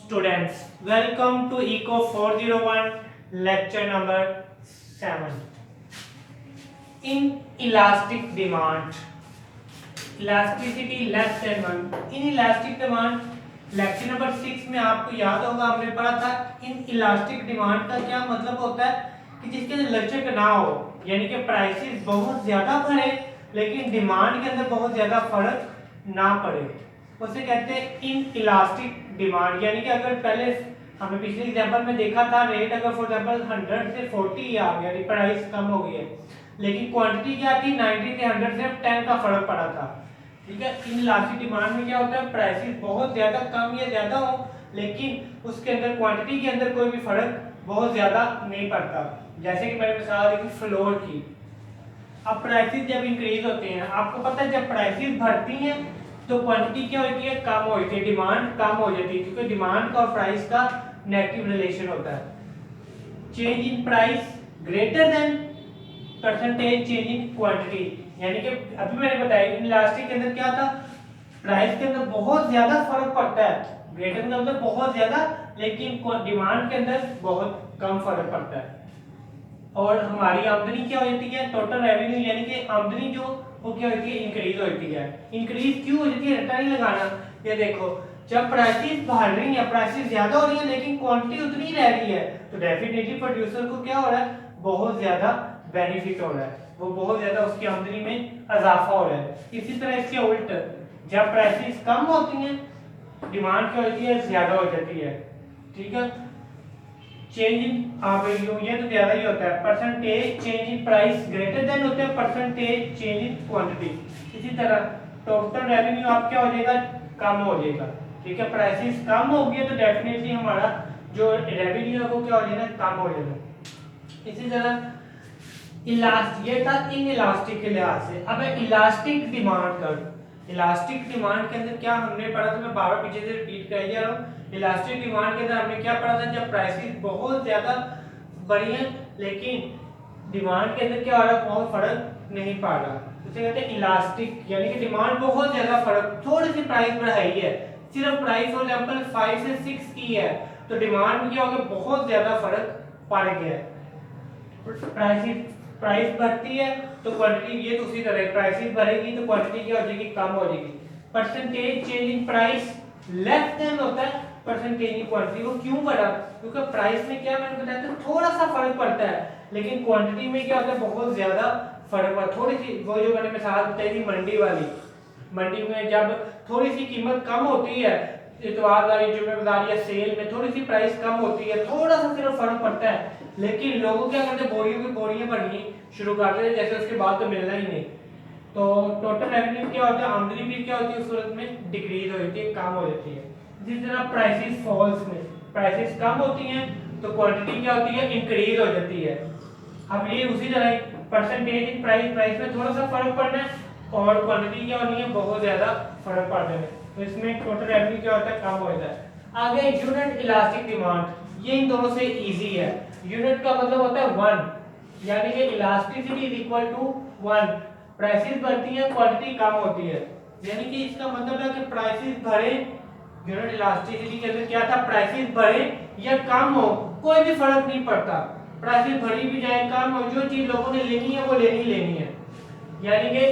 Students, welcome to Eco 401 lecture number 7. In elastic demand, elasticity less than 1. In elastic demand, lecture number 6 में आपको याद होगा हमने पढ़ा था इन इलास्टिक डिमांड का क्या मतलब होता है कि जिसके अंदर लचक ना हो, यानी कि प्राइसेस बहुत ज्यादा बढ़े लेकिन डिमांड के अंदर बहुत ज्यादा फर्क ना पड़े, उसे कहते हैं इन इलास्टिक डिमांड। यानी कि अगर पहले हमने पिछले एग्जांपल में देखा था रेट अगर फॉर एग्जांपल 100 से 40 आ गया, प्राइस कम हो गई है, लेकिन क्वांटिटी क्या थी 90 से 100 से 10 का फर्क पड़ा था। ठीक है, इन इलास्टिक डिमांड में क्या होता है प्राइसेस बहुत ज्यादा कम या ज्यादा हो लेकिन उसके अंदर क्वांटिटी के अंदर कोई भी फर्क बहुत ज्यादा नहीं पड़ता। जैसे कि मैंने मिसाल दी थी फ्लोर की। अब प्राइसेस जब इंक्रीज होते हैं, आपको पता है जब प्राइसेस बढ़ती हैं तो क्वांटिटी क्या होती है कम हो जाती है, डिमांड कम हो जाती है, क्योंकि डिमांड का और प्राइस का नेगेटिव रिलेशन होता है। Change in price greater than percentage change in quantity. यानी कि अभी मैंने बताया इलास्टिक के अंदर क्या था, प्राइस के अंदर बहुत ज्यादा फर्क पड़ता है, ग्रेटर के अंदर बहुत ज्यादा, लेकिन डिमांड के अंदर बहुत कम फर्क पड़ता है। और हमारी आमदनी क्या हो जाती है, टोटल रेवेन्यू यानी कि आमदनी जो वो क्या होती है इंक्रीज होती है। इंक्रीज क्यों हो जाती है, रट्टा नहीं लगाना। ये देखो जब प्राइसेस बढ़ रही है, प्राइसेस ज्यादा हो रही है लेकिन क्वांटिटी उतनी रह रही है, तो डेफिनेटली प्रोड्यूसर को क्या हो रहा है, बहुत ज्यादा बेनिफिट हो रहा है, वो बहुत ज्यादा उसकी आमदनी में इजाफा हो रहा है। इसी तरह इसके उल्ट जब प्राइसेस कम होती हैं डिमांड क्या होती है ज्यादा हो जाती है। ठीक है, चेंज इन रेवेन्यू ये तो ज्यादा ही होता है, percentage change in price greater than होता है परसेंटेज चेंज इन क्वांटिटी। इसी तरह टोटल रेवेन्यू आप क्या हो जाएगा कम हो जाएगा। ठीक है, प्राइसेस कम हो गए तो डेफिनेटली हमारा जो रेवेन्यू है वो क्या हो जाएगा कम हो जाएगा। इसी तरह ये था इन इलास्टिक के लिहाज से। अब इलास्टिक डिमांड कर, इलास्टिक डिमांड के अंदर क्या हमने पढ़ा था, मैं बार बार पीछे से रिपीट कर जा रहा हूँ। इलास्टिक डिमांड के अंदर हमने क्या पढ़ा था, जब प्राइसेस बहुत ज्यादा बढ़ी है लेकिन डिमांड के अंदर क्या हो रहा है बहुत फर्क नहीं पड़ रहा, उसे कहते हैं इलास्टिक। यानी कि डिमांड बहुत ज्यादा फर्क, थोड़ी सी प्राइस बढ़ाई है, सिर्फ प्राइस फॉर एग्जांपल 5 से 6 की है तो डिमांड में क्या हो गया बहुत ज्यादा फर्क पड़ गया है। प्राइस बढ़ती है तो क्वांटिटी ये तो उसी तरह प्राइसेस बढ़ेगी तो क्वांटिटी क्या हो जाएगी कम हो जाएगी। Percentage change in price less than होता है परसेंटेज इन क्वांटिटी। वो क्यों बढ़ा, क्योंकि प्राइस में क्या मैंने बताया था थोड़ा सा फर्क पड़ता है लेकिन क्वांटिटी में क्या होता है बहुत ज्यादा फर्क पड़ता है। थोड़ी सी वो जो मैंने मिसाल बताई थी मंडी वाली, मंडी में जब थोड़ी सी कीमत कम होती है, इतवार वाली जुम्मेदारी या सेल में थोड़ी सी प्राइस कम होती है, थोड़ा सा सिर्फ फर्क पड़ता है, लेकिन लोग क्या करते हैं बोरियों की बोरियां भरनी शुरू कर देते हैं, जैसे उसके बाद तो मिलना ही नहीं। तो टोटल रेवेन्यू क्या होता है, आमदनी भी क्या होती है उस सूरत में डिक्रीज हो जाती है, कम हो जाती है। जिस तरह प्राइसेस फॉल्स में प्राइसेस कम होती हैं तो क्वांटिटी क्या होती है इंक्रीज हो जाती है। अब ये उसी तरह परसेंटेज इन प्राइस, प्राइस में थोड़ा सा फर्क पड़ना है और क्वांटिटी क्या होनी है बहुत ज्यादा फर्क पड़ रहा है, तो इसमें टोटल रेवेन्यू क्या होता है कम हो जाता है। आगे यूनिट इलास्टिक डिमांड, ये इन दोनों से इजी है। यूनिट का मतलब होता है 1, यानी कि elasticity is equal to 1। Prices बढ़ती है क्वांटिटी कम होती है, यानी कि इसका मतलब है कि प्राइसेस बढ़े, यूनिट इलास्टिसिटी के अंदर क्या था प्राइसेस बढ़े या कम हो कोई भी फर्क नहीं पड़ता, प्राइसेस बढ़ी भी जाए कम हो, जो चीज लोगों ने लेनी है वो लेनी है। यानी कि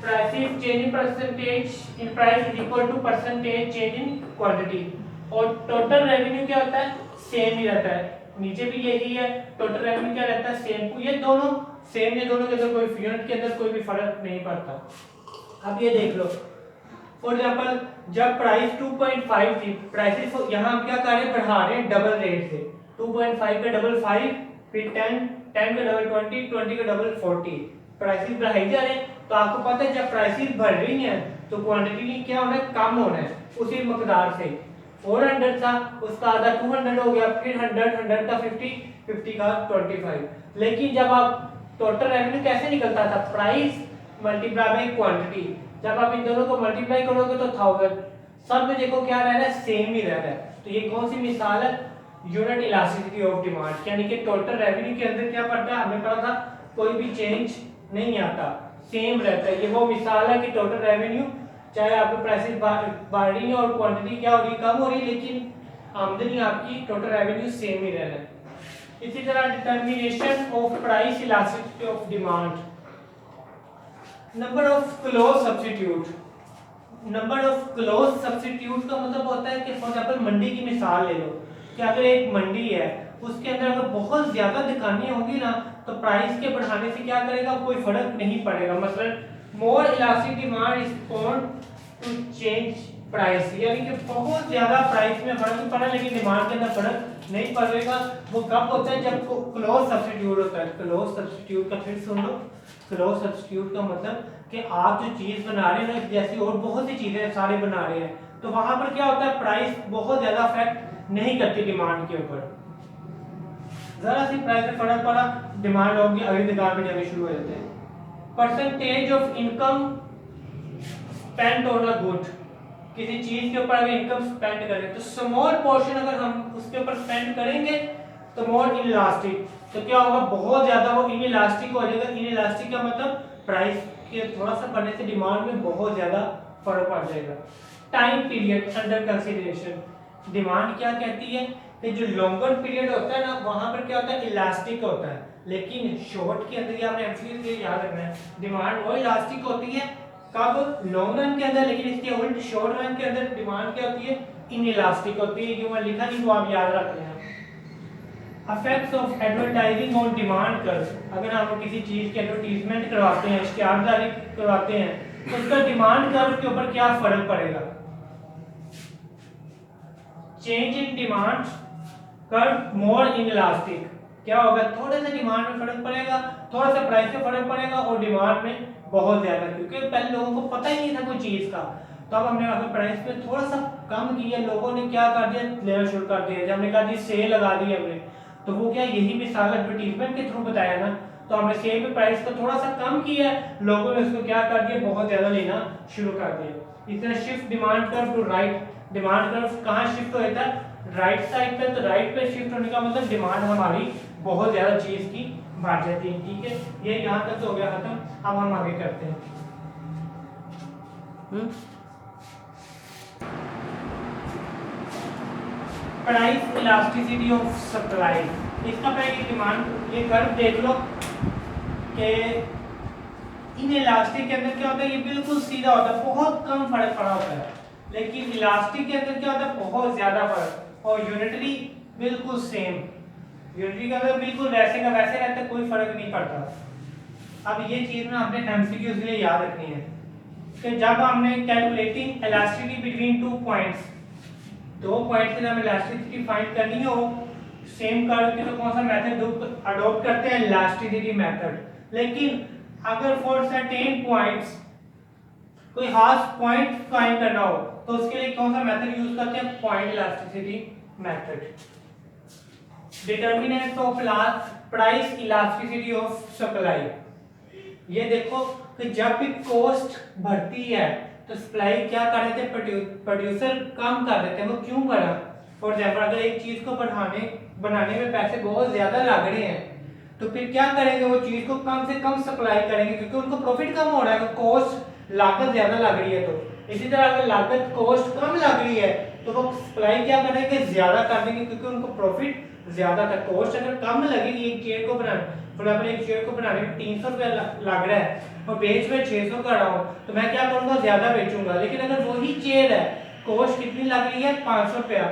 prices change in percentage in price is equal to percentage change in quantity. और टोटल रेवेन्यू क्या होता है सेम ही रहता है, नीचे भी यही है, टोटल रेवेन्यू क्या रहता है सेम, ये दोनों सेम, ये दोनों के अंदर कोई यूनिट के अंदर कोई भी फर्क नहीं पड़ता। अब ये देख लो फॉर एग्जांपल जब प्राइस 2.5 थी, प्राइसेस यहाँ हम क्या कर रहे हैं बढ़ा रहे हैं डबल रेट से, 2.5 का डबल 5, फिर 10, 10 का डबल 20, 20 का डबल 40, प्राइसेस बढ़ाई जा रहे हैं। तो आपको पता है जब प्राइसेस बढ़ रही हैं तो क्वांटिटी क्या होना है कम होना है उसी मकदार से। 400 था उसका आधा 200 हो गया, फिर 100 का 50, 50 का 25। लेकिन जब आप टोटल रेवेन्यू कैसे निकलता था, प्राइस मल्टीप्लाई बाय क्वांटिटी, जब आप इन दोनों को मल्टीप्लाई करोगे तो 1000, सब में देखो क्या रह रहा है सेम ही रह रहा है। तो ये कौन सी मिसाल है, यूनिट इलास्टिसिटी ऑफ डिमांड, यानी कि टोटल रेवेन्यू के अंदर क्या पड़ता है हमें पता था कोई भी चेंज नहीं आता, सेम रहता है। ये वो मिसाल है कि टोटल रेवेन्यू चाहे आपके प्राइसेस बढ़ रही है और क्वांटिटी क्या हो रही है कम हो रही है, लेकिन आमदनी आपकी टोटल रेवेन्यू सेम ही रहना है। इसी तरह determination of price elasticity of demand, number of close substitute. Number of close substitute का मतलब होता है कि फॉर एग्जांपल मंडी की मिसाल ले लो कि अगर एक मंडी है उसके अंदर अगर बहुत ज्यादा दुकानें होंगी ना तो प्राइस के बढ़ाने से क्या करेगा, कोई फर्क नहीं पड़ेगा। मतलब more elastic demand respond to change price, यानी कि बहुत ज्यादा प्राइस में फर्क पड़ा लेकिन डिमांड के अंदर फर्क नहीं पड़ेगा। वो कब होता है, जब क्लोज सब्स्टिट्यूट होता है। क्लोज सब्स्टिट्यूट का फिर सुन लो, क्लोज सब्स्टिट्यूट का मतलब कि आप जो चीज बना रहे हैं ना, जैसी और बहुत सी चीजें सारे बना रहे हैं, तो वहां पर क्या होता है, प्राइस बहुत ज्यादा अफेक्ट नहीं करती डिमांड के ऊपर। जरा सी प्राइस में फर्क पड़ा, डिमांड होगी अगली दुकान पे जाने शुरू हो जाते हैं। Percentage of income spend on a good, किसी चीज के ऊपर अगर इनकम स्पेंड करें तो स्मॉल पोर्शन अगर हम उसके ऊपर स्पेंड करेंगे तो मोर इनइलास्टिक, तो क्या होगा, बहुत ज्यादा वो इनइलास्टिक हो जाएगा। इनइलास्टिक का मतलब प्राइस के थोड़ा सा बढ़ने से डिमांड में बहुत ज्यादा फर्क पड़ जाएगा। Time period under consideration, demand क्या कहती है कि जो लॉन्गर पीरियड होता है ना वहां पर क्या होता है, इलास्टिक होता है, लेकिन शॉर्ट के अंदर आपने एमसीक्यू के याद रखना है, डिमांड वो इलास्टिक होती है कब, लॉन्ग रन के अंदर, लेकिन इसके उल्ट शॉर्ट रन के अंदर डिमांड क्या होती है, इनइलास्टिक होती है। जो मैं लिखा नहीं वो आप याद रख लेना। Effects of advertising on demand curve, अगर हम किसी चीज की एडवर्टाइजमेंट करवाते हैं, इश्तिहारदारी करवाते हैं, तो उसका डिमांड कर्व के ऊपर क्या फर्क पड़ेगा। Change in demand curve more inelastic, क्या होगा, थोड़े से डिमांड में फर्क पड़ेगा, थोड़ा सा प्राइस में फर्क पड़ेगा और डिमांड में बहुत ज्यादा, क्योंकि पहले लोगों को पता ही नहीं था कोई चीज का। तो अब हमने अगर प्राइस पे थोड़ा सा कम किया, लोगों ने क्या कर दिया, लेना शुरू कर दिया। जब हमने कहा जी सेल लगा दी हमने, तो वो क्या, यही मिसाल एडवर्टाइजमेंट के थ्रू बताया ना, तो हमने सेल पे प्राइस को थोड़ा सा कम किया, लोगों ने उसको क्या कर दिया, बहुत ज्यादा लेना शुरू कर दिया। इस तरह shift demand curve to right, demand curve कहाँ शिफ्ट हो जाता है, राइट साइड पे। तो राइट पे शिफ्ट होने का मतलब डिमांड हमारी बहुत ज्यादा चीज की बढ़ जाती है। ठीक है, ये यहाँ तक तो हो गया खत्म। अब हम आगे करते हैं। प्राइस इलास्टिसिटी ऑफ सप्लाई, इसका पहले डिमांड ये कर्व देख लो कि इन इलास्टिक के अंदर क्या होता है, ये बिल्कुल सीधा होता है, बहुत कम फर्क पड़ा होता है, लेकिन इलास्टिक के अंदर क्या होता है, बहुत ज्यादा फर्क, और यूनिटरी बिल्कुल सेम, यूनिटरी का अंदर बिल्कुल वैसे का वैसे रहता है, कोई फर्क नहीं पड़ता। अब ये चीज ना हमने एमसीक्यू के लिए याद रखनी है कि जब हमने calculating elasticity between 2 points, 2 point से हमें इलास्टिसिटी फाइंड करनी हो सेम कर्व की, तो कौन सा मेथड अडॉप्ट करते हैं, इलास्टिसिटी मेथड। लेकिन अगर फॉर सर्टेन पॉइंट्स कोई खास पॉइंट फाइंड करना हो तो उसके लिए कौन सा मेथड यूज करते हैं, point elasticity method. Determinants of price elasticity of supply, ये देखो कि जब भी कॉस्ट बढ़ती है तो सप्लाई क्या कर रहे थे, प्रोड्यूसर कम कर रहे थे। वो क्यों करा, फॉर एग्जांपल अगर एक चीज को बनाने में पैसे बहुत ज्यादा लग रहे हैं तो फिर क्या करेंगे, वो चीज को कम से कम सप्लाई करेंगे क्योंकि उनको प्रॉफिट कम हो रहा है, कॉस्ट लागत ज्यादा लग रही है। तो इसी तरह अगर लागत कॉस्ट कम लग रही है तो वो सप्लाई क्या करेंगे, ज्यादा कर देंगे क्योंकि उनको प्रॉफिट ज्यादा था। कॉस्ट अगर कम लगेगी एक चेयर को बनाने, फॉर एग्जांपल एक चेयर को बनाने में 300 रुपया लग रहा है और बेच में 600 कर रहा हूँ, तो मैं क्या करूंगा, ज्यादा बेचूंगा। लेकिन अगर वही चेयर है, कॉस्ट कितनी लग रही है, 500 रुपया,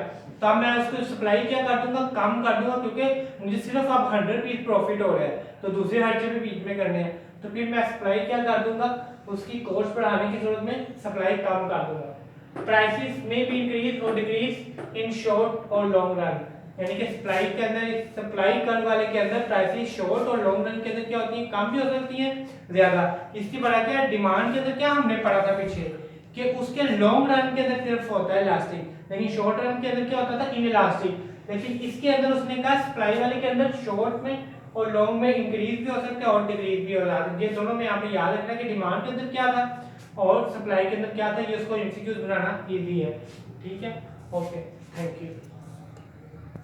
तब मैं उसको सप्लाई क्या कर दूंगा, कम कर दूंगा, क्योंकि मुझे सिर्फ अब 100 पीस प्रॉफिट हो रहा है तो दूसरे खर्चे भी बीच में करने हैं, तो फिर मैं सप्लाई क्या कर दूंगा, उसकी कॉस्ट बढ़ाने की जरूरत में सप्लाई कम कर दूंगा। प्राइसेस में बी इंक्रीज और डिक्रीज इन शॉर्ट और लॉन्ग रन, यानी कि सप्लाई के अंदर, सप्लाई कर्व वाले के अंदर प्राइसेस शॉर्ट और लॉन्ग रन के अंदर क्या होती है, कम भी हो सकती है, ज्यादा। इसकी बड़ा क्या डिमांड के अंदर क्या हमने पढ़ा था पीछे कि उसके लॉन्ग रन के अंदर सिर्फ होता है इलास्टिक, लेकिन शॉर्ट रन के अंदर क्या होता था, इनइलास्टिक। लेकिन इसके अंदर उसने कहा सप्लाई वाले के अंदर शॉर्ट में और लॉन्ग में इंक्रीज भी हो सकता है और डिक्रीज भी हो सकता है। ये दोनों में आपने याद रखना कि डिमांड के अंदर क्या था और सप्लाई के अंदर क्या था, ये उसको एमसीक्यूज बनाना इजी है। ठीक है, ओके, थैंक यू।